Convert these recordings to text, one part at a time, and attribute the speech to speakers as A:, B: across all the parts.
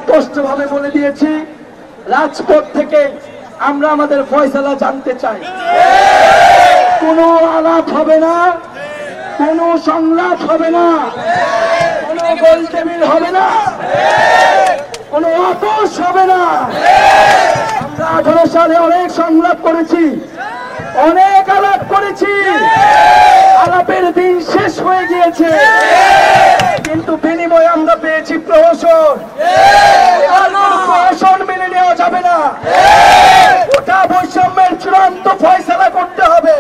A: স্পষ্টভাবে বলে দিয়েছি, রাজপথ থেকে আমরা আমাদের ফয়সালা জানতে চাই। কোনো আলাপ হবে না, কোনো সংলাপ হবে না, কোনো গোল টেবিল হবে না, কোনো আপোষ হবে না। আমরা 18 সালে অনেক সংলাপ করেছি, অনেক আলাপ করেছি, আলাপের দিন শেষ হয়ে গিয়েছে, কিন্তু বিনিময়ে আমরা পেয়েছি প্রহসন। প্রহসন মেনে নেওয়া যাবে না, ওটা বৈষম্যের চূড়ান্ত ফয়সালা করতে হবে।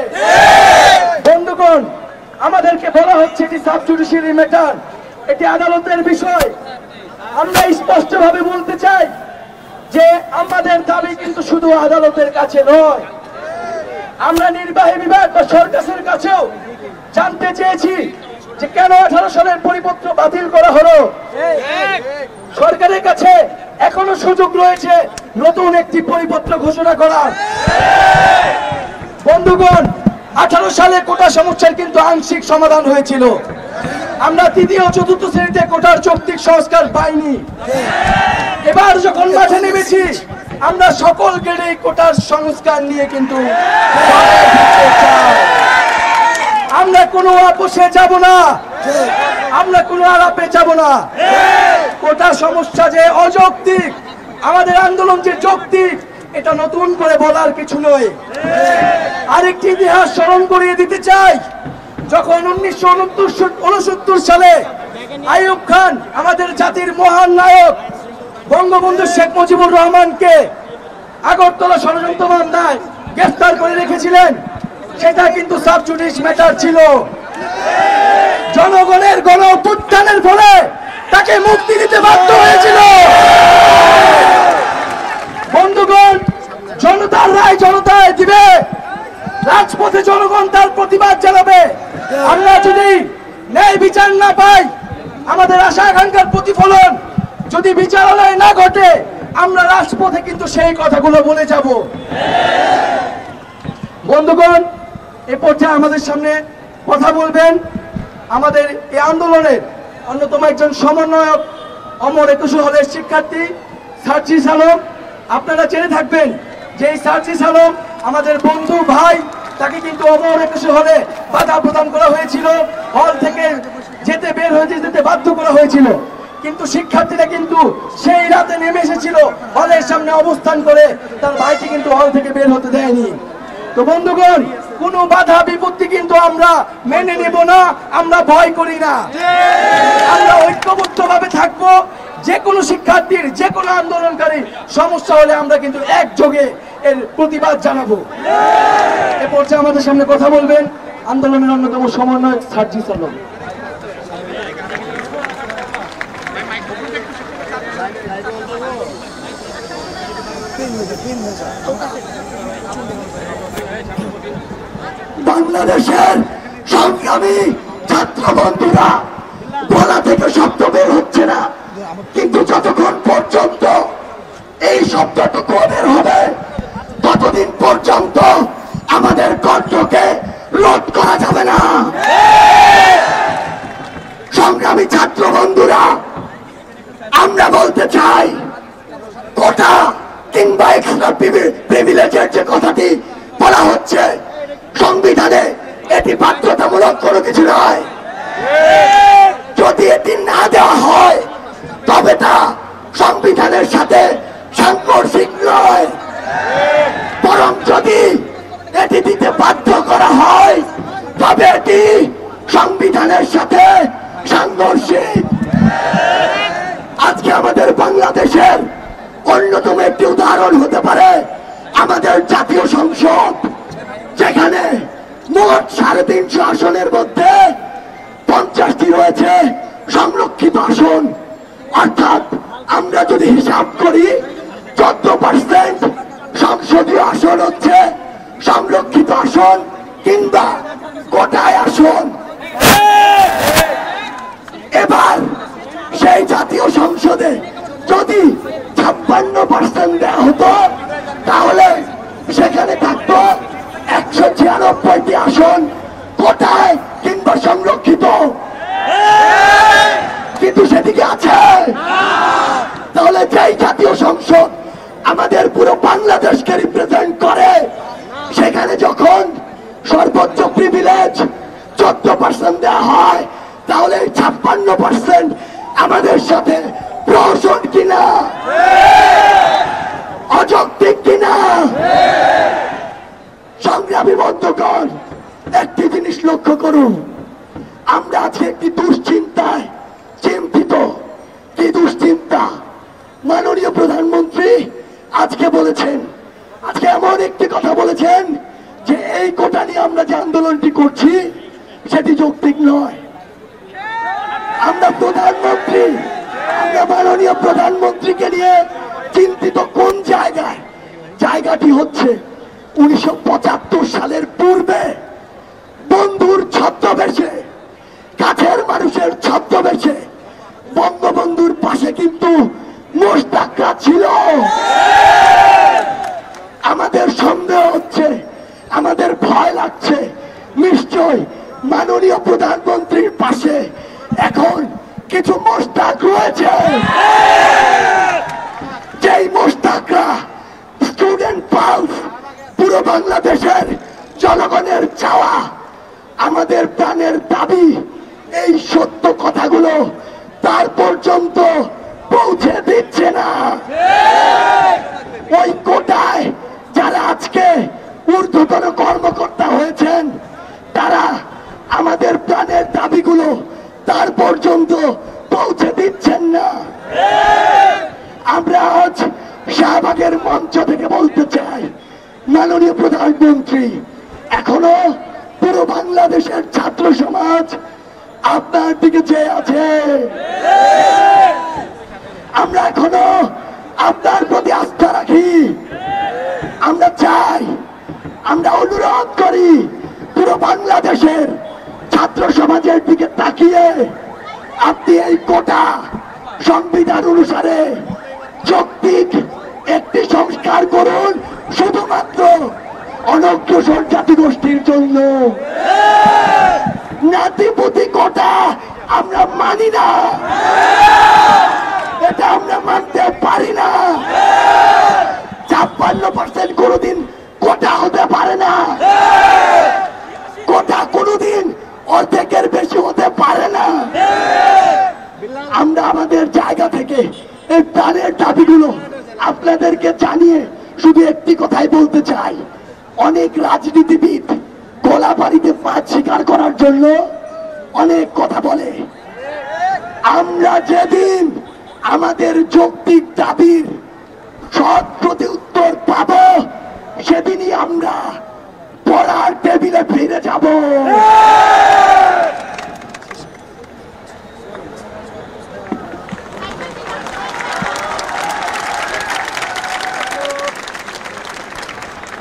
A: বন্ধুগণ, আমাদেরকে বলা হচ্ছে এটি সাব জুডিশিয়ারি ম্যাটার, এটি আদালতের বিষয়। আমরা স্পষ্টভাবে বলতে চাই যে আমাদের দাবি কিন্তু শুধু আদালতের কাছে নয়, আমরা নির্বাহী বিভাগ বা সরকারের কাছেও জানতে চেয়েছি যে কেন 18 সালের পরিপত্র বাতিল করা হলো। সরকারের কাছে এখনো সুযোগ রয়েছে নতুন একটি পরিপত্র ঘোষণা করার। বন্ধুগণ, 18 সালে কোটা সমস্যার কিন্তু আংশিক সমাধান হয়েছিল। আমরা তৃতীয় চতুর্থ শ্রেণীতে কোটার যৌক্তিক সংস্কার পাইনি। এবার যখন মাঠে নেমেছি, আমরা সকল গ্রেডে কোটার সংস্কার নিয়ে কিন্তু আমরা কোনো আপোষে যাব না, আমরা কোনো আলাপে যাব না। কোটার সমস্যা যে অযৌক্তিক, আমাদের আন্দোলন যে যৌক্তিক, এটা নতুন করে বলার কিছু নয়। আরেকটি ইতিহাস স্মরণ করিয়ে দিতে চাই। যখন 1969 সালে আইয়ুব খান আমাদের জাতির মহান নায়ক বঙ্গবন্ধু শেখ মুজিবুর রহমানকে আগরতলা ষড়যন্ত্র মামলায় গ্রেফতার করে রেখেছিলেন, সেটা কিন্তু সাব জুডিশ ম্যাটার ছিল। জনগণের গণ অভ্যুত্থানের ফলে তাকে মুক্তি দিতে বাধ্য হয়েছিল। বন্ধুগণ, জনতার রায় জনতায় দিবে, রাজপথে জনগণ তার প্রতিবাদ জানাবে। আমরা যদি ন্যায় বিচার না পাই, আমাদের আশা আকাঙ্ক্ষার প্রতিফলন যদি বিচারালয়ে না ঘটে, আমরা রাজপথে কিন্তু সেই কথাগুলো বলে যাব। বন্ধুগণ, এ পর্যায়ে আমাদের সামনে কথা বলবেন আমাদের এই আন্দোলনের অন্যতম একজন সমন্বয়ক, অমর 21 হলের শিক্ষার্থী সার্জিস আলম। আপনারা জেনে থাকবেন যে এই সার্জিস আলম আমাদের বন্ধু ভাই, তাকে কিন্তু অমর 21 হলে বাধা প্রদান করা হয়েছিল, হল থেকে বের হয়ে যেতে বাধ্য করা হয়েছিল। কিন্তু শিক্ষার্থীরা কিন্তু সেই রাতে নেমে এসেছিল, হলের সামনে অবস্থান করে তার ভাইকে কিন্তু হল থেকে বের হতে দেয়নি। তো বন্ধুগণ, কোনো বাধা বিপত্তি কিন্তু আমরা মেনে নেব না, আমরা ভয় করি না। আমরা ঐক্যবদ্ধভাবে থাকবো। যে কোনো শিক্ষার্থীর, যে কোনো আন্দোলনকারী সমস্যা হলে আমরা কিন্তু একযোগে এর প্রতিবাদ জানাবো। এ পর্যায়ে আমাদের সামনে কথা বলবেন আন্দোলনের অন্যতম সমন্বয়ক সার্জিস আলম।
B: বাংলাদেশের সংগ্রামী ছাত্র বন্ধুরা, গলা থেকে শব্দ বের হচ্ছে না, কিন্তু যতক্ষণ পর্যন্ত এই শব্দটুকু বের হবে, ততদিন পর্যন্ত আমাদের কণ্ঠকে রোধ করা যাবে না। সংগ্রামী ছাত্র বন্ধুরা, আমরা বলতে চাই, কোটা কিংবা এক্সট্রা প্রিভিলেজের যে কথাটি বলা হচ্ছে সংবিধানে, এটি বাধ্যতামূলক কোনো কিছু নয়। যদি এটি না দেওয়া হয়, তবে তা সংবিধানের সাথে সাংঘর্ষিক নয়, বরং যদি এটি দিতে বাধ্য করা হয়, তবে এটি সংবিধানের সাথে সাংঘর্ষিক। আজকে আমাদের বাংলাদেশের অন্যতম একটি উদাহরণ হতে পারে আমাদের জাতীয় সংসদ, যেখানে মোট 350 আসনের মধ্যে 50টি রয়েছে সংরক্ষিত আসন। অর্থাৎ আমরা যদি হিসাব করি, 14% সংসদীয় আসন হচ্ছে সংরক্ষিত আসন কিংবা কোটায় আসন। এবার সেই জাতীয় সংসদে যদি 56% দেওয়া হতো, তাহলে সেখানে থাকতো 196টি আসন কোটায় কিংবা সংরক্ষিত। কিন্তু সেদিকে আছে, তাহলে তাহলে যেই জাতীয় সংসদ আমাদের পুরো বাংলাদেশকে রিপ্রেজেন্ট করে, সেখানে যখন সর্বোচ্চ প্রিভিলেজ 14% দেওয়া হয়, তাহলে 56% আমাদের সাথে প্রহসন কিনা, অযৌক্তিক কিনা? সংগ্রামী বন্ধুগণ, একটি জিনিস লক্ষ্য করুন, আমরা আজকে একটি দুশ্চিন্তায় চিন্তিত। কি দুশ্চিন্তা? মাননীয় প্রধানমন্ত্রী আজকে বলেছেন, আজকে এমন একটি কথা বলেছেন যে এই কোটা নিয়ে আমরা যে আন্দোলনটি করছি সেটি যৌক্তিক নয়। আমরা মাননীয় প্রধানমন্ত্রীকে নিয়ে চিন্তিত কোন জায়গায়? জায়গাটি হচ্ছে 1975 সালের পূর্বে বন্ধুর ছদ্মবেশে, কাছের মানুষের ছদ্মবেশে বঙ্গবন্ধুর পাশে কিন্তু মোশতাকরা ছিল। আমাদের সন্দেহ হচ্ছে, আমাদের ভয় লাগছে, নিশ্চয় মাননীয় প্রধানমন্ত্রীর পাশে এখন কিছু মোশতাক রয়েছে, যেই মোশতাকরা স্টুডেন্ট পালস, পুরো বাংলাদেশের জনগণের চাওয়া, আমাদের প্রাণের দাবি, এই সত্য কথাগুলো তার পর্যন্ত পৌঁছে দিচ্ছে না। ওই কোটায় যারা আজকে ঊর্ধ্বতন কর্মকর্তা হয়েছেন, তারা আমাদের প্রাণের দাবিগুলো তার পর্যন্ত পৌঁছে দিচ্ছেন না। আমরা আজ শাহবাগের মঞ্চ থেকে বলতে চাই, মাননীয় প্রধানমন্ত্রী, এখনো পুরো বাংলাদেশের ছাত্র সমাজ আপনার দিকে চেয়ে আছে। আমরা এখনো আপনার প্রতি আস্থা রাখি। আমরা চাই, আমরা অনুরোধ করি, পুরো বাংলাদেশের ছাত্র সমাজের দিকে তাকিয়ে আপনি এই কোটা সংবিধান অনুসারে যৌক্তিক একটি সংস্কার করুন, শুধুমাত্র অনগ্রসর জাতিগোষ্ঠীর জন্য। নাতিপুতি কোটা আমরা মানি না, এটা আমরা মানতে পারি না। 56% কোনোদিন কোটা হতে পারে না, কোটা কোনোদিন অর্ধেকের বেশি হতে পারে না। আমরা আমাদের জায়গা থেকে এই প্রাণের দাবিগুলো আপনাদেরকে জানিয়ে শুধু একটি কথাই বলতে চাই, অনেক রাজনীতিবিদ গোলাবাড়িতে মাছ শিকার করার জন্য অনেক কথা বলে। আমরা যেদিন আমাদের যৌক্তিক দাবির সৎ প্রতি উত্তর পাব, সেদিনই আমরা পড়ার টেবিলে ফিরে যাব।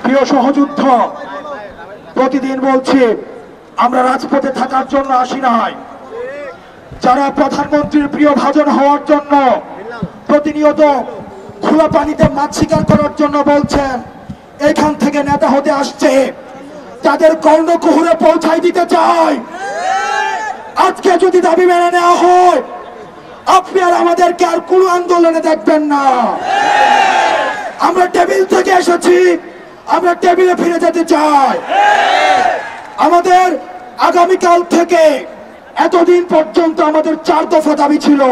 C: প্রিয় সহযুদ্ধ, প্রতিদিন বলছি আমরা রাজপথে থাকার জন্য আসি নাই। যারা প্রধানমন্ত্রীর প্রিয় ভাজন হওয়ার জন্য প্রতিনিয়ত খোলা পানিতে মাছ শিকার করার জন্য বলছেন, এখান থেকে নেতা হতে আসছে, তাদের কর্ণকুহুরে পৌঁছাই দিতে চাই। আজকে যদি দাবি মেনে নেওয়া হয়, আপনি আর আমাদেরকে আর কোন আন্দোলনে দেখবেন না। আমরা টেবিল থেকে এসেছি, আমরা টেবিলে ফিরে যেতে চাই। আমাদের আগামীকাল থেকে, এতদিন পর্যন্ত আমাদের 4 দফা দাবি ছিল,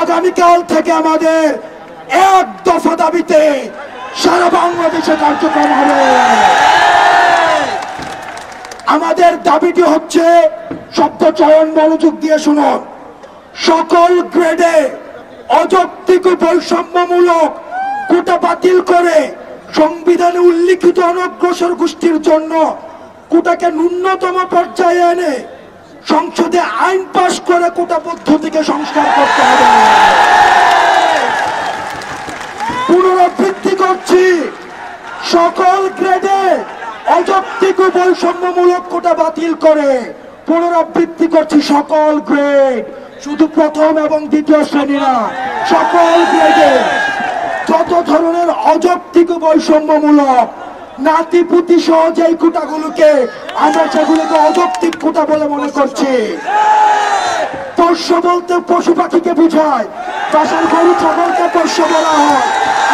C: আগামীকাল থেকে আমাদের 1 দফা দাবিতে সারা বাংলাদেশে কার্যক্রম হবে। আমাদের দাবিটি হচ্ছে, শব্দ চয়ন মনোযোগ দিয়ে শুনুন, সকল গ্রেডে অযৌক্তিক বৈষম্যমূলক কোটা বাতিল করে সংবিধানে উল্লিখিত অনগ্রসর গোষ্ঠীর জন্য কোটাকে ন্যূনতম পর্যায়ে এনে সংসদে আইন পাশ করে কোটা পদ্ধতিকে সংস্কার করতে হবে। পুনরাবৃত্তি করছি, সকল গ্রেডে অযৌক্তিক বৈষম্যমূলক কোটা বাতিল করে, পুনরাবৃত্তি করছি, সকল গ্রেড, শুধু প্রথম এবং দ্বিতীয় শ্রেণী না, সকল গ্রেডে যত ধরনের অযৌক্তিক বৈষম্যমূলক নাতিপুতি সহ যে কোটাগুলোকে আমরা সেগুলোকে অযৌক্তিক কোটা বলে মনে করছি। পোষ্য বলতে পশু পাখিকে বোঝায়, চাষের গরু ছাগলকে পোষ্য বলা হয়,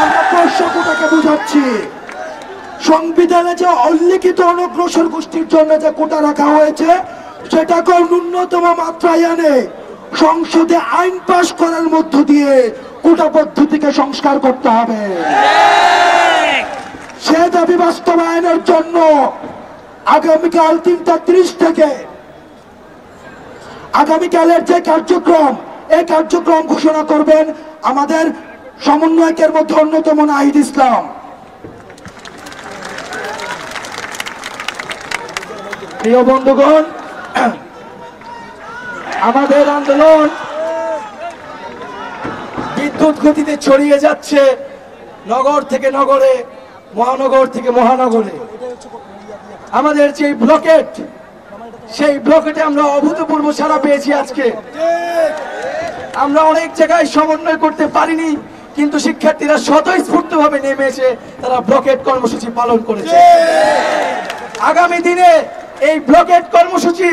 C: আমরা পোষ্য কোটাকে বুঝাচ্ছি। সংবিধানে যে উল্লিখিত অনগ্রসর গোষ্ঠীর জন্য যে কোটা রাখা হয়েছে সেটাকে ন্যূনতম মাত্রায় এনে সংসদে আইন পাশ করার মধ্য দিয়ে কোটা পদ্ধতিকে সংস্কার করতে হবে। সে দাবি বাস্তবায়নের জন্য আগামীকাল 3:30 থেকে আগামীকালের যে কার্যক্রম, এই কার্যক্রম ঘোষণা করবেন আমাদের সমন্বয়কের মধ্যে অন্যতম নাহিদ ইসলাম।
A: প্রিয় বন্ধুগণ, আমাদের আন্দোলন বিদ্যুৎ গতিতে ছড়িয়ে যাচ্ছে নগর থেকে নগরে, মহানগর থেকে মহানগরে। আমাদের যে ব্লকেট, সেই ব্লকেটে আমরা অভূতপূর্ব সাড়া পেয়েছি। আজকে আমরা অনেক জায়গায় সমন্বয় করতে পারিনি, কিন্তু শিক্ষার্থীরা স্বতঃস্ফূর্তভাবে নেমে এসে তারা ব্লকেট কর্মসূচি পালন করেছে। আগামী দিনে এই ব্লকেট কর্মসূচি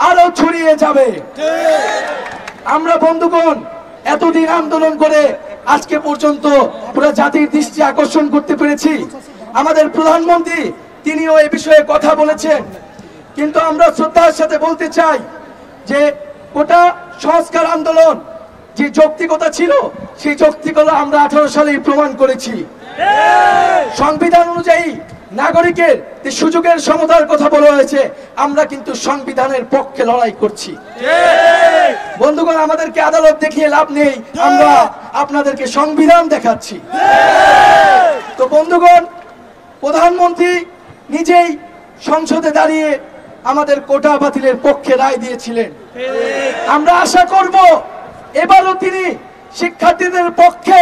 A: আরো ছড়িয়ে যাবে। আমরা বন্ধুগণ এতদিন আন্দোলন করে আজকে পর্যন্ত পুরো জাতির দৃষ্টি আকর্ষণ করতে পেরেছি। আমাদের প্রধানমন্ত্রী তিনিও এই বিষয়ে কথা বলেছেন, কিন্তু আমরা শ্রদ্ধার সাথে বলতে চাই যে কোটা সংস্কার আন্দোলন যে যৌক্তিকতা ছিল, সেই যৌক্তিকতা আমরা 18 সালেই প্রমাণ করেছি। সংবিধান অনুযায়ী নাগরিকের যে সুযোগের সমতার কথা বলা হয়েছে, আমরা কিন্তু সংবিধানের পক্ষে লড়াই করছি। বন্ধুগণ, আমাদেরকে আদালত দেখিয়ে লাভ নেই, আমরা আপনাদেরকে সংবিধান দেখাচ্ছি। তো বন্ধুগণ, প্রধানমন্ত্রী নিজেই সংসদে দাঁড়িয়ে আমাদের কোটা বাতিলের পক্ষে রায় দিয়েছিলেন। আমরা আশা করব এবারও তিনি শিক্ষার্থীদের পক্ষে,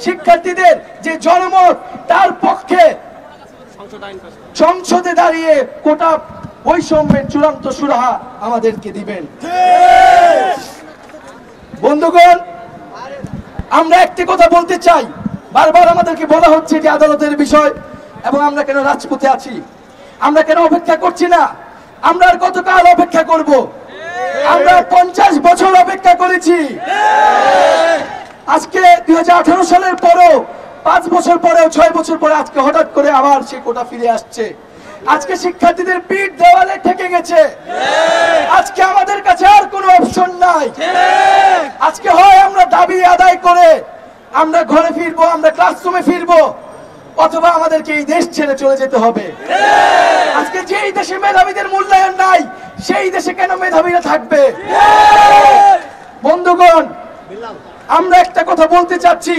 A: শিক্ষার্থীদের যে জনমত তার পক্ষে সংসদে দাঁড়িয়ে কোটা বৈষম্যের চূড়ান্ত সুরাহা আমাদেরকে দিবেন। বন্ধুগণ, আমরা একটি কথা বলতে চাই, বারবার আমাদেরকে বলা হচ্ছে যে আদালতের বিষয়, এবং আমরা কেন রাজপথে আছি, আমরা কেন অপেক্ষা করছি না। আমরা আর কতকাল অপেক্ষা করব? আমরা 50 বছর অপেক্ষা করেছি। আজকে 2018 সালের পরও 5 বছর পরেও 6 বছর পরে আজকে হঠাৎ করে আবার সেই কোটা ফিরে আসছে। আজকে শিক্ষার্থীদের পিঠ দেওয়ালে ঠেকে গেছে। আজকে আমাদের কাছে আর কোনো অপশন নাই। আজকে হয় আমরা দাবি আদায় করে আমরা ঘরে ফিরবো, আমরা ক্লাসরুমে ফিরবো, অথবা আমাদেরকে এই দেশ ছেড়ে চলে যেতে হবে। আজকে যেই দেশে মেধাবীদের মূল্যায়ন নাই, সেই দেশে কেন মেধাবীরা থাকবে? বন্ধুগণ, আমরা একটা কথা বলতে চাচ্ছি,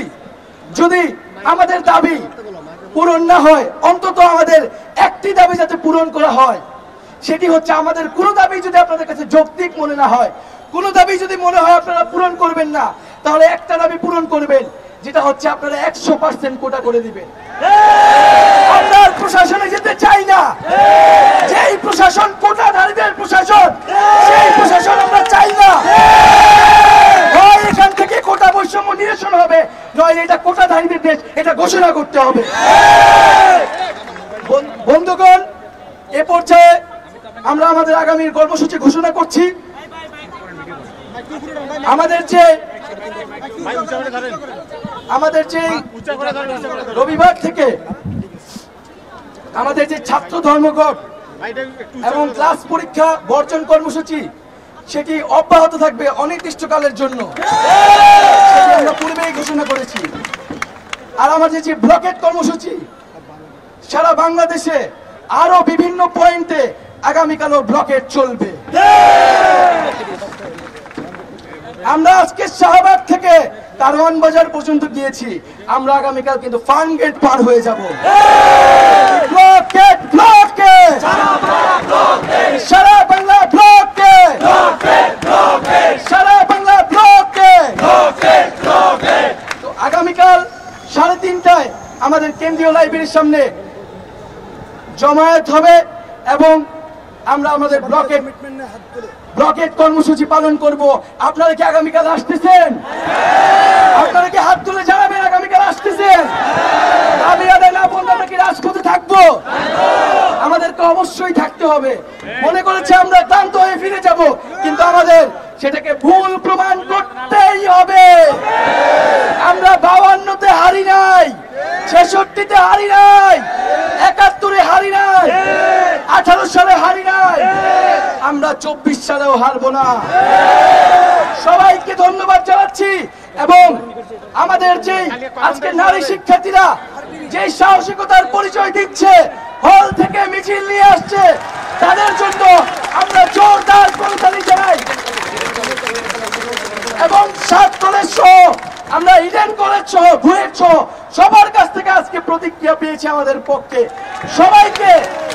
A: যদি আমাদের দাবি পূরণ না হয়, অন্তত আমাদের একটি দাবি যাতে পূরণ করা হয়। সেটি হচ্ছে, আমাদের কোনো দাবি যদি আপনাদের কাছে যৌক্তিক মনে না হয়, কোনো দাবি যদি মনে হয় আপনারা পূরণ করবেন না, তাহলে একটা দাবি পূরণ করবেন, যেটা হচ্ছে আপনারা 100% কোটা করে দিবেন। আমরা প্রশাসনে যেতে চাই না। যেই প্রশাসন কোটাধারীদের প্রশাসন, সেই প্রশাসন আমরা চাই না। হয় এখান থেকে কোটা বৈষম্য নিরসন হবে, নয় এটা কোটাধারীদের দেশ, এটা ঘোষণা করতে হবে। বন্ধুগণ, এ পর্যায়ে আমরা আমাদের আগামীর কর্মসূচি ঘোষণা করছি। আমাদের যে রবিবার থেকে আমাদের যে ছাত্র ধর্মঘট এবং ক্লাস পরীক্ষা বর্জন কর্মসূচি, সেটি অব্যাহত থাকবে অনির্দিষ্টকালের জন্য। সেটি আমরা পূর্বেই ঘোষণা করেছি। আর আমাদের যে ব্লকেট কর্মসূচি, সারা বাংলাদেশে আরো বিভিন্ন পয়েন্টে আগামীকালও ব্লকেট চলবে। আমরা আজকে শাহবাগ থেকে কারওয়ান বাজার পর্যন্ত গিয়েছি, আমরা আগামীকাল কিন্তু ফার্ম গেট পার হয়ে যাব। ব্লকেট ব্লকেট সারা বাংলা, ব্লকেট সারা বাংলা, ব্লকেট। তো আগামীকাল 3:30টায় আমাদের কেন্দ্রীয় লাইব্রেরির সামনে জমায়েত হবে এবং আমরা আমাদের ব্লকেট কর্মসূচি পালন করব। আপনারা কি আগামীকাল আসতেছেন? আপনারা কি হাত তুলে জানাবেন আগামীকাল আসতেছেন? দাবি আদায় না বললে আমরা কি রাজপথে থাকবো? আমাদেরকে অবশ্যই থাকতে হবে। মনে করেছে আমরা ক্লান্ত হয়ে ফিরে যাব, কিন্তু আমাদের সেটাকে ভুল প্রমাণ করতেই হবে। হারি নাই, 66-তে হারি নাই, 71-এ হারি নাই, 18 সালে হারি নাই, আমরা 24 সালেও হারবো না। সবাইকে ধন্যবাদ জানাচ্ছি এবং আমাদের যে আজকে নারী শিক্ষার্থীরা যে সাহসিকতার পরিচয় দিচ্ছে, হল থেকে মিছিল নিয়ে আসছে, তাদের জন্য আমরা জোরদার করতালি জানাই। এবং 7 কলেজ সহ আমরা ইডেন কলেজ সহ বুয়েট সহ সবার কাছ থেকে আজকে প্রতিক্রিয়া পেয়েছি আমাদের পক্ষে। সবাইকে,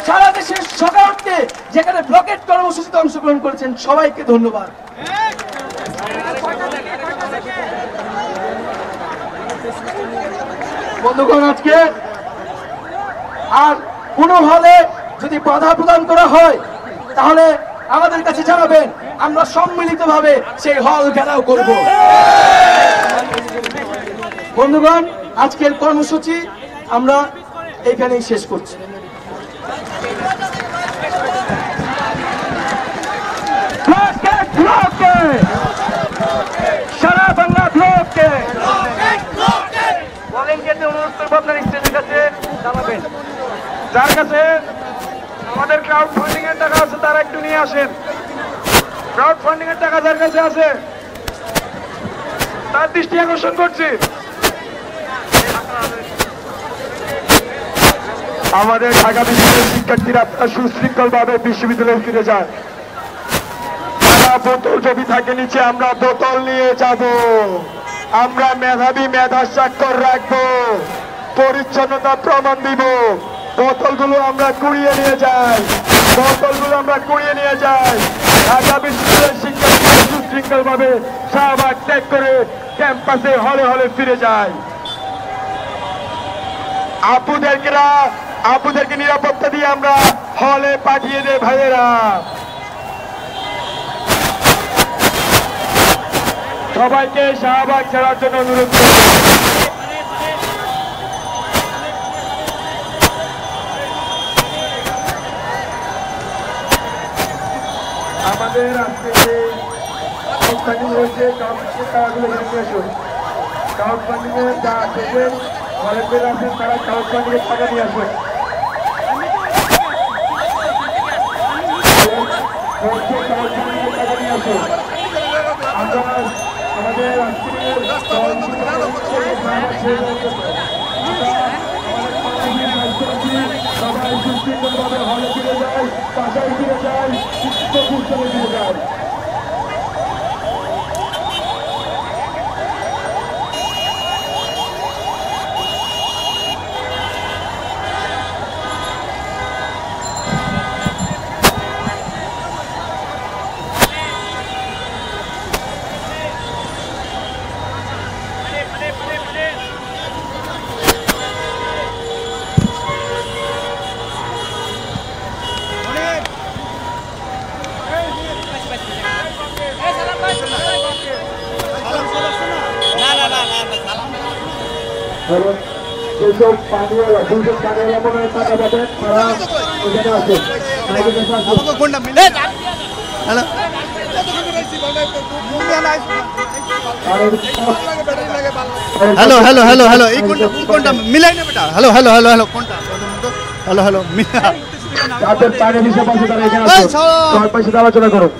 A: সারা দেশের সকালকে যেখানে ব্লকেট কর্মসূচিতে অংশগ্রহণ করেছেন সবাইকে ধন্যবাদ। বন্ধুগণ, আজকে আর কোনো হলে যদি বাধা প্রদান করা হয় তাহলে আমাদের কাছে জানাবেন, আমরা সম্মিলিতভাবে সেই হল ঘেরাও করব। বন্ধুগণ, আজকের কর্মসূচি আমরা এখানেই শেষ করছি। সারা বাংলা ব্লককে ভলেন্টিয়ারদের অনুরোধ করবো আপনার স্টেজের কাছে জানাবেন। যার কাছে আমাদের ক্রাউড ফান্ডিং এর টাকা আছে তারা একটু নিয়ে আসেন। ক্রাউড ফান্ডিং এর টাকা যার কাছে আছে তার দৃষ্টি আকর্ষণ করছি। আমাদের ঢাকা বিশ্ববিদ্যালয়ের শিক্ষার্থীরা সুশৃঙ্খল ভাবে বিশ্ববিদ্যালয়ে ফিরে যায়। তারা বোতল যদি থাকে নিচে, আমরা বোতল নিয়ে যাব। আমরা মেধাবী মেধা স্বাক্ষর রাখবো, পরিচ্ছন্নতা প্রমাণ দিব। বোতলগুলো আমরা কুড়িয়ে নিয়ে যাই, বোতলগুলো আমরা কুড়িয়ে নিয়ে যাই। ঢাকা বিশ্ববিদ্যালয়ের শিক্ষার্থীরা সুশৃঙ্খল ভাবে শাহবাগ ত্যাগ করে ক্যাম্পাসে হলে হলে ফিরে যায়। আপুদেরকে নিরাপত্তা দিয়ে আমরা হলে পাঠিয়ে দেই ভাইয়েরা। সবাইকে শাহবাগ ছাড়ার জন্য অনুরোধ করব। আমাদের আজকে যে অনুষ্ঠানটি হয়েছে কাউন্সিলের টাকাগুলো নিয়ে আসুন। ক্রাউড ফান্ডিং এর যা আসবেন ভলেন্টিয়ার আছেন তারা ক্রাউড ফান্ডিং এর টাকা নিয়ে আসবেন। আমরা আমাদের সবাই সুশৃঙ্খলভাবে হলে ফিরে যায়, বাসায় ফিরে যায়, শিক্ষকস্থানে ফিরে যায়। যেসব পানিওয়ালা দুইজন পানিওয়ালা মনে হয় টাকা পাবেন, তারা ওখানে আসেন।
D: হ্যালো হ্যালো হ্যালো হ্যালো এই কোনটা মিলাই না বেটা। হ্যালো হ্যালো হ্যালো হ্যালো কোনটা? হ্যালো হ্যালো
C: যাদের পানি দিতে পারছে তারা এখানে আসুন, সবার পাশে আলোচনা করুন।